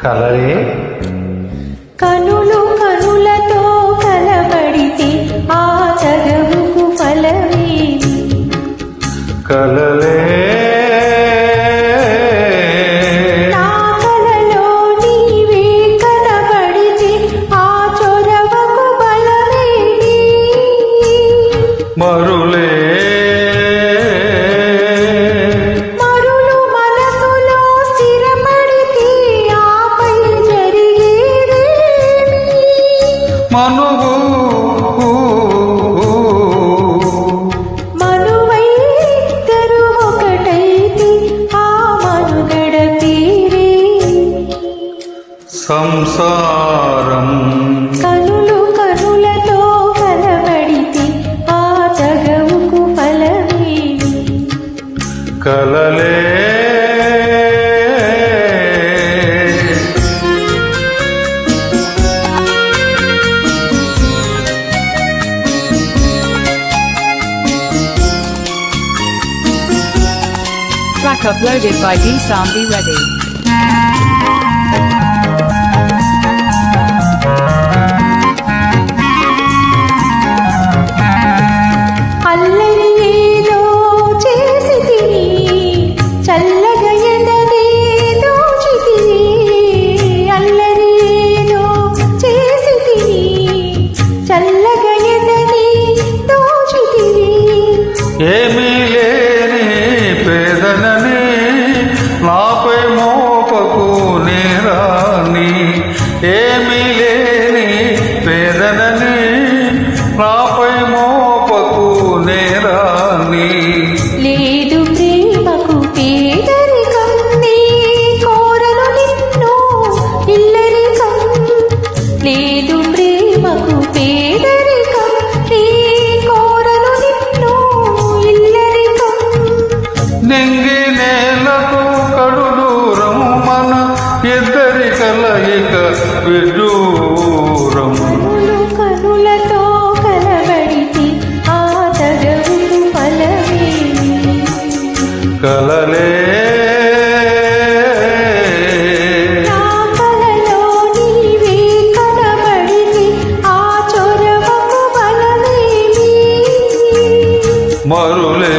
కలలే కనులు కనులతో కలబడితే ఆ తగవుకు ఫలమేమి? కలలే నా కలలో నీవే కనబడితే ఆ చొరవకు బలమేమి? మరులే మరులు మనసులో స్థిరపడితే ఆపై జరిగేదేమి? మనువు మనువై ఇద్దరు ఒకటైతే ఆ మనుగడ పేరే సంసారం. కనులు కనులతో కలబడితే ఆ తగవుకు ఫలమేమి? కలలే Track uploaded by D. Sambi Reddy. అల్లరి ఏదో చేసి తిని చల్లగా ఎదనే దోచితిని. అల్లరి ఏదో చేసి తిని చల్లగా ఎదనే దోచితిని. ఏమీ లేని పేదనని నాపై మోపకు నేరాన్ని. ఏమీ లేని పేదనని నాపై మోపకు నేరాన్ని. లేదు ప్రేమకు పేదరికం నీ కోరను నిన్ను ఇల్లరికం. లేదు ప్రేమకు పేదరికం నీ కోరను నిన్ను ఇల్లరికం. నింగి నేలకు కడు దూరం మన ఇద్దరి కలయిక విదూరం. కనులు కనులతో కలబడితే ఆ తగవుకు ఫలమేమి? కలలే నా కలలో నీవే కనబడితే ఆ చొరవకు బలమేమి? మరులే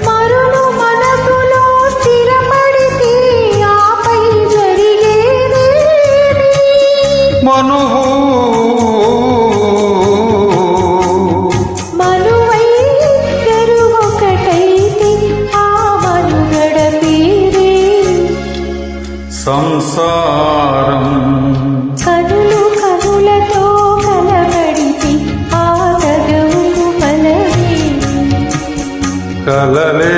మరులు మనసులో స్థిరపడితే ఆపై జరిగేదేమి? మనువు మనువై ఇద్దరు ఒకటైతే ఆ మనుగడ పేరే సంసారం. కనులు కనులతో కలబడితే ఆ తగవుకు ఫలమేమి? కలలే